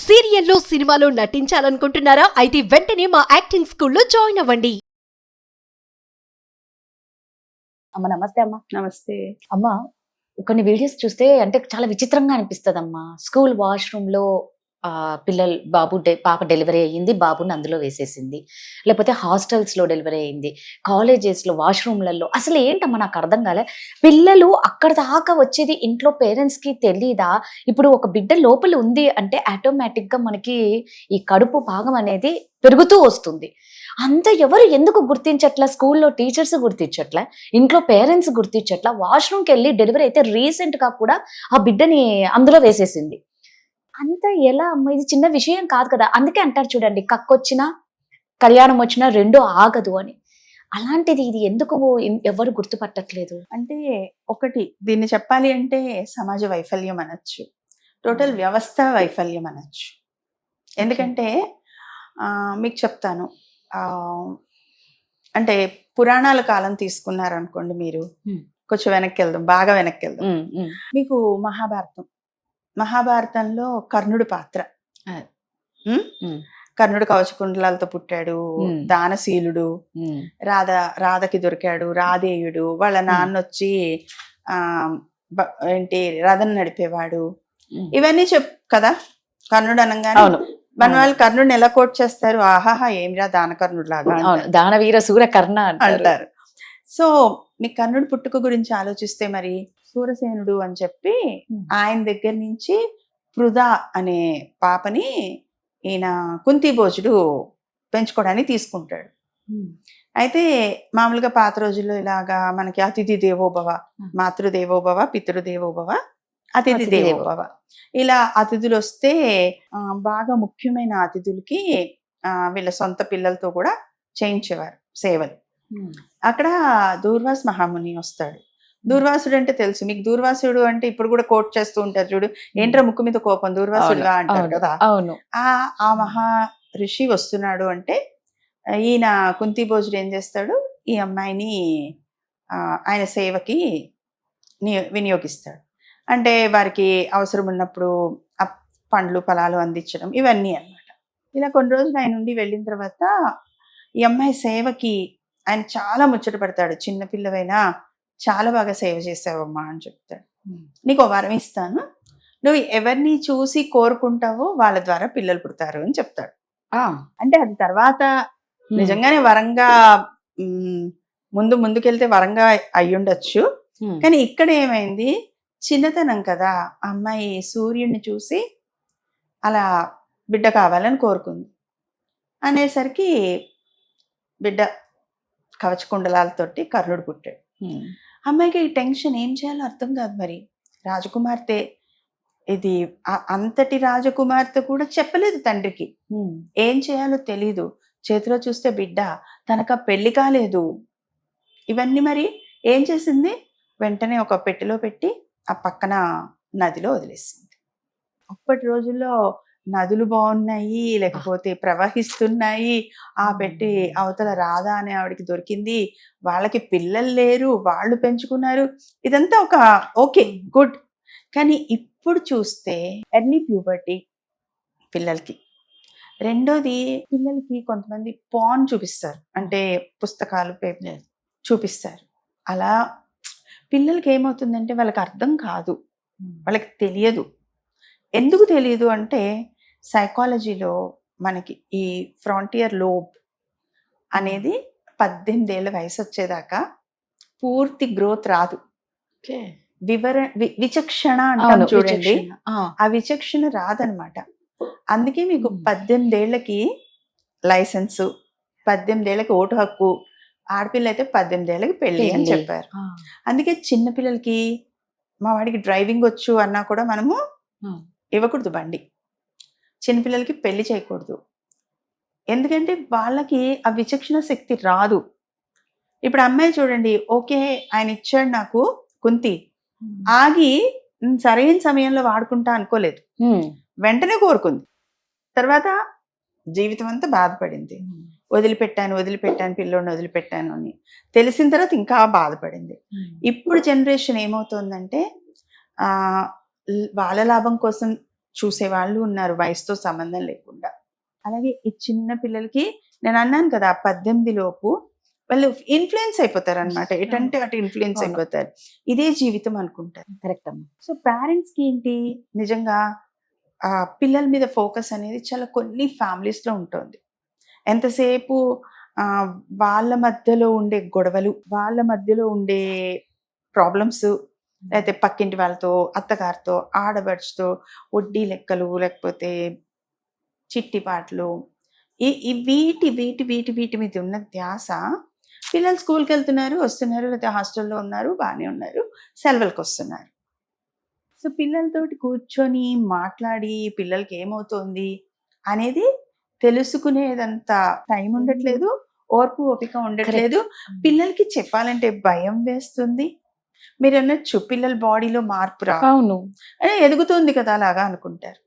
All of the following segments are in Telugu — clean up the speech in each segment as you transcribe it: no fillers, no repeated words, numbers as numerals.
సీరియల్లో సినిమాలో నటించాలనుకుంటున్నారా? అయితే వెంటనే మా యాక్టింగ్ స్కూల్లో జాయిన్ అవ్వండి. అమ్మ నమస్తే అమ్మ. నమస్తే. అమ్మ కొన్ని వీడియోస్ చూస్తే అంటే చాలా విచిత్రంగా అనిపిస్తుంది అమ్మ. స్కూల్ వాష్రూమ్ లో పాప డెలివరీ అయ్యింది, బాబుని అందులో వేసేసింది. లేకపోతే హాస్టల్స్ లో డెలివరీ అయ్యింది, కాలేజెస్ లో వాష్రూమ్లలో. అసలు ఏంటమ్మా నాకు అర్థం కాలే. పిల్లలు అక్కడ దాకా వచ్చేది ఇంట్లో పేరెంట్స్ కి తెలీదా? ఇప్పుడు ఒక బిడ్డ లోపల ఉంది అంటే ఆటోమేటిక్ గా మనకి ఈ కడుపు భాగం అనేది పెరుగుతూ వస్తుంది. అంత ఎవరు ఎందుకు గుర్తించట్లా? స్కూల్లో టీచర్స్ గుర్తించట్లా, ఇంట్లో పేరెంట్స్ గుర్తించట్లా. వాష్రూమ్కి వెళ్ళి డెలివరీ అయితే రీసెంట్ గా కూడా ఆ బిడ్డని అందులో వేసేసింది. అంత ఎలా అమ్మ? ఇది చిన్న విషయం కాదు కదా. అందుకే అంటారు చూడండి, కక్కొచ్చినా కళ్యాణం వచ్చినా రెండో ఆగదు అని. అలాంటిది ఇది ఎందుకు ఎవరు గుర్తుపట్టట్లేదు? అంటే ఒకటి దీన్ని చెప్పాలి అంటే సమాజ వైఫల్యం అనొచ్చు, టోటల్ వ్యవస్థ వైఫల్యం అనొచ్చు. ఎందుకంటే మీకు చెప్తాను, అంటే పురాణాల కాలం తీసుకున్నారనుకోండి మీరు, కొంచెం వెనక్కి వెళ్దాం, బాగా వెనక్కి వెళ్దాం. మీకు మహాభారతంలో కర్ణుడి పాత్ర. కర్ణుడు కవచకుండలాలతో పుట్టాడు, దానశీలుడు, రాధకి దొరికాడు, రాధేయుడు. వాళ్ళ నాన్న వచ్చి ఏంటి రథం నడిపేవాడు. ఇవన్నీ కదా. కర్ణుడు అనగానే మన వాళ్ళు కర్ణుడిని ఎలా కోట్ చేస్తారు? ఆహాహా ఏమిరా దానకర్ణుడు లాగా, దానవీర సూర కర్ణ అంటారు. సో మీ కర్ణుడు పుట్టుక గురించి ఆలోచిస్తే మరి సూరసేనుడు అని చెప్పి ఆయన దగ్గర నుంచి పృథా అనే పాపని ఈయన కుంతిభోజుడు పెంచుకోవడానికి తీసుకుంటాడు. అయితే మామూలుగా పాత రోజుల్లో ఇలాగా మనకి అతిథి దేవోభవ, మాతృదేవోభవ, పితృదేవోభవ, అతిథి దేవోభవ, ఇలా అతిథులు వస్తే బాగా ముఖ్యమైన అతిథులకి వీళ్ళ సొంత పిల్లలతో కూడా చేయించేవారు సేవలు. అక్కడ దూర్వాస మహాముని వస్తాడు. దూర్వాసుడు అంటే తెలుసు మీకు. దూర్వాసుడు అంటే ఇప్పుడు కూడా కోట్ చేస్తూ ఉంటారు చూడు, ఏంట్రా ముక్కు మీద కోపం దూర్వాసుడుగా అంటారు కదా. ఆ మహా ఋషి వస్తున్నాడు అంటే ఈయన కుంతిభోజుడు ఏం చేస్తాడు, ఈ అమ్మాయిని ఆయన సేవకి వినియోగిస్తాడు. అంటే వారికి అవసరం ఉన్నప్పుడు పండ్లు ఫలాలు అందించడం, ఇవన్నీ అన్నమాట. ఇలా కొన్ని రోజులు ఆయన నుండి వెళ్ళిన తర్వాత ఈ అమ్మాయి సేవకి ఆయన చాలా ముచ్చట పడతాడు. చిన్నపిల్లవైనా చాలా బాగా సేవ చేసావమ్మా అని చెప్తాడు. నీకు ఓ వరం ఇస్తాను, నువ్వు ఎవరిని చూసి కోరుకుంటావో వాళ్ళ ద్వారా పిల్లలు పుడతారు అని చెప్తాడు. అంటే అది తర్వాత నిజంగానే వరంగా ముందుకెళ్తే వరంగా అయ్యుండొచ్చు. కానీ ఇక్కడ ఏమైంది, చిన్నతనం కదా, అమ్మాయి సూర్యుడిని చూసి అలా బిడ్డ కావాలని కోరుకుంది. అనేసరికి బిడ్డ కవచకుండలాలతోటి కర్ణుడు పుట్టాడు. అమ్మాయికి ఈ టెన్షన్ ఏం చేయాలో అర్థం కాదు. మరి రాజకుమార్తె, ఇది అంతటి రాజకుమార్తె కూడా చెప్పలేదు తండ్రికి, ఏం చేయాలో తెలీదు. చేతిలో చూస్తే బిడ్డ, తనకు పెళ్లి కాలేదు. ఇవన్నీ మరి ఏం చేసింది, వెంటనే ఒక పెట్టెలో పెట్టి ఆ పక్కన నదిలో వదిలేసింది. అప్పటి రోజుల్లో నదులు బాగున్నాయి, లేకపోతే ప్రవహిస్తున్నాయి. ఆ పెట్టి అవతల రాధ అనే ఆవిడకి దొరికింది, వాళ్ళకి పిల్లలు లేరు, వాళ్ళు పెంచుకున్నారు. ఇదంతా ఓకే గుడ్. కానీ ఇప్పుడు చూస్తే ఎర్లీ ప్యూబర్టీ పిల్లలకి, రెండోది పిల్లలకి కొంతమంది పాన్ చూపిస్తారు, అంటే పుస్తకాలు పేపర్ చూపిస్తారు. అలా పిల్లలకి ఏమవుతుందంటే వాళ్ళకి అర్థం కాదు, వాళ్ళకి తెలియదు. ఎందుకు తెలియదు అంటే సైకాలజీలో మనకి ఈ ఫ్రాంటియర్ లోబ్ అనేది 18 ఏళ్ళ వయసు వచ్చేదాకా పూర్తి గ్రోత్ రాదు. విచక్షణ అంటాం చూడండి, ఆ విచక్షణ రాదనమాట. అందుకే మీకు 18 ఏళ్ళకి లైసెన్సు, 18 ఏళ్ళకి ఓటు హక్కు, ఆడపిల్ల అయితే 18 ఏళ్ళకి పెళ్లి అని చెప్పారు. అందుకే చిన్నపిల్లలకి మా వాడికి డ్రైవింగ్ వచ్చు అన్నా కూడా మనము ఇవ్వకూడదు బండి, చిన్నపిల్లలకి పెళ్లి చేయకూడదు. ఎందుకంటే వాళ్ళకి ఆ విచక్షణ శక్తి రాదు. ఇప్పుడు అమ్మాయి చూడండి, ఓకే ఆయన ఇచ్చాడు నాకు కుంతి, ఆగి సరైన సమయంలో వాడుకుంటా అనుకోలేదు, వెంటనే కోరుకుంది. తర్వాత జీవితం అంతా బాధపడింది. వదిలిపెట్టాను పిల్లోడిని వదిలిపెట్టాను అని తెలిసిన తర్వాత ఇంకా బాధపడింది. ఇప్పుడు జనరేషన్ ఏమవుతుందంటే వాళ్ళ లాభం కోసం చూసే వాళ్ళు ఉన్నారు వయసుతో సంబంధం లేకుండా. అలాగే ఈ చిన్న పిల్లలకి నేను అన్నాను కదా 18 లోపు వాళ్ళు ఇన్ఫ్లుయెన్స్ అయిపోతారు అనమాట. ఎటంటే అటు ఇన్ఫ్లుయెన్స్ అవును. అయిపోతారు. ఇదే జీవితం అనుకుంటారు. కరెక్ట్ అమ్మా. సో పేరెంట్స్ కి ఏంటి నిజంగా పిల్లల మీద ఫోకస్ అనేది చాలా కొన్ని ఫ్యామిలీస్ లో ఉంటుంది. ఎంతసేపు వాళ్ళ మధ్యలో ఉండే గొడవలు, వాళ్ళ మధ్యలో ఉండే ప్రాబ్లమ్స్, లేకపోతే పక్కింటి వాళ్ళతో, అత్తగారితో, ఆడబడుచుతో వడ్డీ లెక్కలు, లేకపోతే చిట్టి పాటలు, వీటి వీటి వీటి వీటి మీద ఉన్న ధ్యాస. పిల్లలు స్కూల్కి వెళ్తున్నారు, వస్తున్నారు, లేకపోతే హాస్టల్లో ఉన్నారు, బాగానే ఉన్నారు, సెలవులకు వస్తున్నారు. సో పిల్లలతోటి కూర్చొని మాట్లాడి పిల్లలకి ఏమవుతోంది అనేది తెలుసుకునేదంత టైం ఉండట్లేదు, ఓర్పు ఓపిక ఉండట్లేదు. పిల్లలకి చెప్పాలంటే భయం వేస్తుంది. మీరు అనొచ్చు పిల్లల బాడీలో మార్పు రా, అవును, ఎదుగుతుంది కదా అలాగా అనుకుంటారు.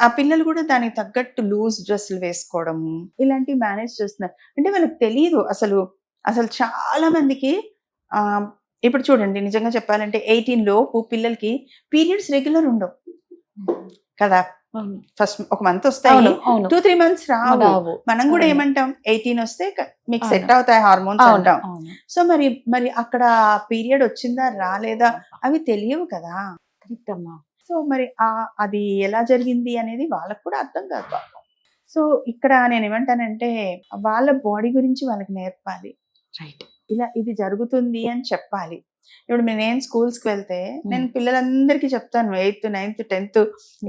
ఆ పిల్లలు కూడా దానికి తగ్గట్టు లూజ్ డ్రెస్సులు వేసుకోవడము ఇలాంటివి మేనేజ్ చేస్తున్నారు. అంటే వాళ్ళకి తెలియదు అసలు. అసలు చాలా మందికి ఇప్పుడు చూడండి నిజంగా చెప్పాలంటే 18 లోపు పిల్లలకి పీరియడ్స్ రెగ్యులర్ ఉండవు కదా. ఫస్ట్ ఒక మంత్ వస్తాయి, 2-3 months రావు. మనం కూడా ఏమంటాం 18 వస్తే మీకు సెట్ అవుతాయి హార్మోన్స్ అంటాం. సో మరి అక్కడ పీరియడ్ వచ్చిందా రాలేదా అవి తెలియవు కదా. కరెక్ట్ అమ్మా. సో మరి అది ఎలా జరిగింది అనేది వాళ్ళకు కూడా అర్థం కాదు పాపం. సో ఇక్కడ నేను ఏమంటానంటే వాళ్ళ బాడీ గురించి వాళ్ళకి నేర్పాలి. రైట్. ఇలా ఇది జరుగుతుంది అని చెప్పాలి. ఇప్పుడు నేను స్కూల్స్కి వెళ్తే నేను పిల్లలందరికీ చెప్తాను, 8th, 9th, 10th,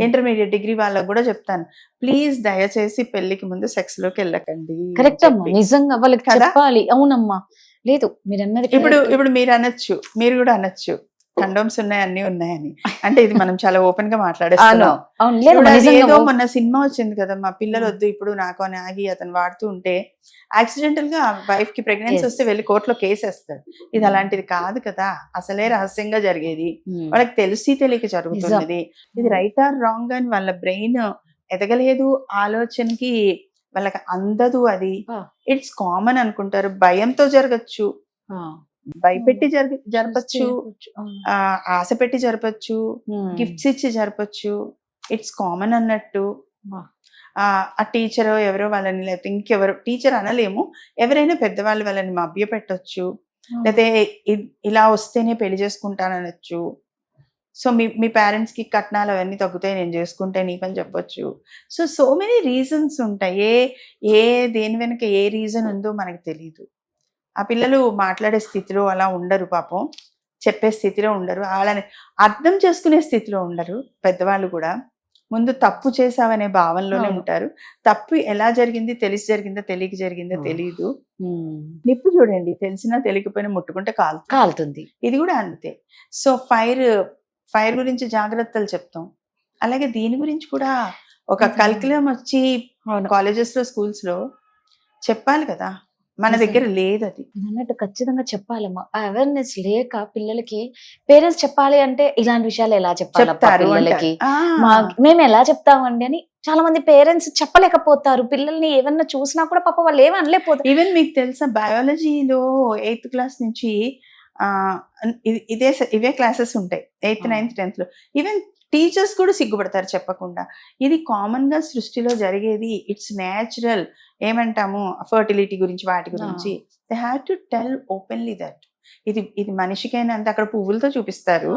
intermediate, degree వాళ్ళకు కూడా చెప్తాను, ప్లీజ్ దయచేసి పెళ్లికి ముందు సెక్స్ లోకి వెళ్ళకండి. కరెక్ట్ అమ్మా, నిజంగా వాళ్ళకి చెప్పాలి. అవునమ్మా. లేదు మీరు అన్నది ఇప్పుడు మీరు అనొచ్చు, మీరు కూడా అనొచ్చు కండోమ్స్ ఉన్నాయి అన్ని ఉన్నాయని. అంటే ఇది మనం చాలా ఓపెన్ గా మాట్లాడేస్తున్నాం. ఏదో మొన్న సినిమా వచ్చింది కదా, మా పిల్లలు వద్దు ఇప్పుడు నాకు అని ఆగి అతను వాడుతూ ఉంటే యాక్సిడెంటల్ గా వైఫ్ కి ప్రెగ్నెన్సీ వస్తే వెళ్ళి కోర్టులో కేసు వేస్తాడు. ఇది అలాంటిది కాదు కదా, అసలే రహస్యంగా జరిగేది, వాళ్ళకి తెలిసి తెలియక జరుగుతున్నది. ఇది రైట్ ఆర్ రాంగ్ అని వాళ్ళ బ్రెయిన్ ఎదగలేదు, ఆలోచనకి వాళ్ళకి అందదు. అది ఇట్స్ కామన్ అనుకుంటారు. భయంతో జరగచ్చు, భయపెట్టి జరపచ్చు, ఆశ పెట్టి జరపచ్చు, గిఫ్ట్స్ ఇచ్చి జరపచ్చు. ఇట్స్ కామన్ అన్నట్టు. ఆ టీచర్ ఎవరో వాళ్ళని, లేకపోతే ఇంకెవరో, టీచర్ అనలేము, ఎవరైనా పెద్దవాళ్ళు వాళ్ళని మభ్య పెట్టచ్చు, లేకపోతే ఇలా వస్తేనే పెళ్లి చేసుకుంటాననొచ్చు. సో మీ పేరెంట్స్ కి కట్నాలు అవన్నీ తగ్గుతాయి, నేను చేసుకుంటే నీకని చెప్పొచ్చు. సో మెనీ రీజన్స్ ఉంటాయి. దేని వెనక ఏ రీజన్ ఉందో మనకు తెలియదు. ఆ పిల్లలు మాట్లాడే స్థితిలో అలా ఉండరు పాపం, చెప్పే స్థితిలో ఉండరు, వాళ్ళని అర్థం చేసుకునే స్థితిలో ఉండరు. పెద్దవాళ్ళు కూడా ముందు తప్పు చేసావనే భావనలోనే ఉంటారు. తప్పు ఎలా జరిగింది, తెలిసి జరిగిందా తెలియక జరిగిందా తెలియదు. నిప్పు చూడండి, తెలిసినా తెలియకపోయినా ముట్టుకుంటే కాలుతుంది. ఇది కూడా అంతే. సో ఫైర్ గురించి జాగ్రత్తలు చెప్తాం. అలాగే దీని గురించి కూడా ఒక కరికులం వచ్చి కాలేజెస్ లో, స్కూల్స్ లో చెప్పాలి కదా. మన దగ్గర లేదు అది. అన్నట్టు ఖచ్చితంగా చెప్పాలమ్మా. అవేర్నెస్ లేక పిల్లలకి పేరెంట్స్ చెప్పాలి అంటే ఇలాంటి విషయాలు ఎలా చెప్పాలి పిల్లలకి, మేము ఎలా చెప్తామండి అని చాలా మంది పేరెంట్స్ చెప్పలేకపోతారు. పిల్లల్ని ఏమన్నా చూసినా కూడా పాప వాళ్ళు ఏమీ అనలేకపోతారు. ఈవెన్ మీకు తెలుసా బయాలజీలో 8th క్లాస్ నుంచి ఇవే క్లాసెస్ ఉంటాయి, 8th, 9th, 10th లో. ఈవెన్ టీచర్స్ కూడా సిగ్గుపడతారు చెప్పకుండా. ఇది కామన్ గా సృష్టిలో జరిగేది, ఇట్స్ న్యాచురల్. ఏమంటాము ఫర్టిలిటీ గురించి, వాటి గురించి they have to tell openly that ఇది మనిషికైనా అంతే. అక్కడ పువ్వులతో చూపిస్తారు,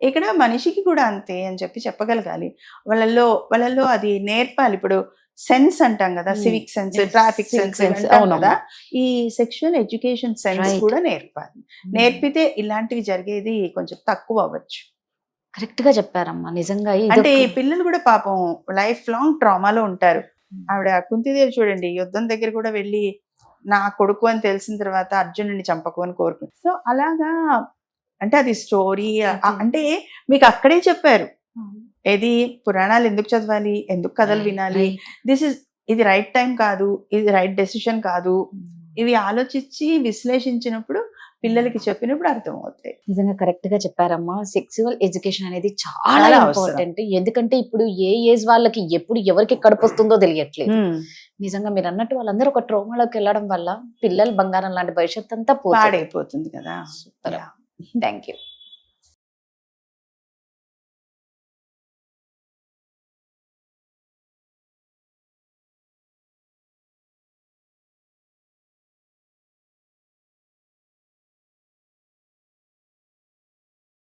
ఇక్కడ మనిషికి కూడా అంతే అని చెప్పగలగాలి. వాళ్ళల్లో అది నేర్పాలి. ఇప్పుడు సెన్స్ అంటాం కదా, సివిక్ సెన్స్, ట్రాఫిక్ సెన్స్ కదా, ఈ సెక్షువల్ ఎడ్యుకేషన్ సెన్స్ కూడా నేర్పాలి. నేర్పితే ఇలాంటివి జరిగేది కొంచెం తక్కువ అవ్వచ్చు. కరెక్ట్ గా చెప్పారమ్మా. నిజంగా అంటే ఈ పిల్లలు కూడా పాపం లైఫ్ లాంగ్ ట్రామాలో ఉంటారు. ఆవిడ కుంతిదేవి చూడండి, యుద్ధం దగ్గర కూడా వెళ్ళి నా కొడుకు అని తెలిసిన తర్వాత అర్జునుడిని చంపకు అని కోరుకుంది. సో అలాగా అంటే అది స్టోరీ. అంటే మీకు అక్కడే చెప్పారు ఏది పురాణాలు ఎందుకు చదవాలి, ఎందుకు కథలు వినాలి, ఇది రైట్ టైం కాదు, ఇది రైట్ డెసిషన్ కాదు. ఇవి ఆలోచించి విశ్లేషించినప్పుడు పిల్లలకి చెప్పినప్పుడు అర్థమవుతాయి. నిజంగా కరెక్ట్ గా చెప్పారమ్మా. సెక్సువల్ ఎడ్యుకేషన్ అనేది చాలా ఇంపార్టెంట్. ఎందుకంటే ఇప్పుడు ఏ ఏజ్ వాళ్ళకి ఎప్పుడు ఎవరికి కడుపు వస్తుందో తెలియట్లేదు. నిజంగా మీరు అన్నట్టు వాళ్ళందరూ ఒక ట్రోమాలోకి వెళ్ళడం వల్ల పిల్లలు బంగారం లాంటి భవిష్యత్తు అంతా పాడైపోతుంది కదా. Thank you.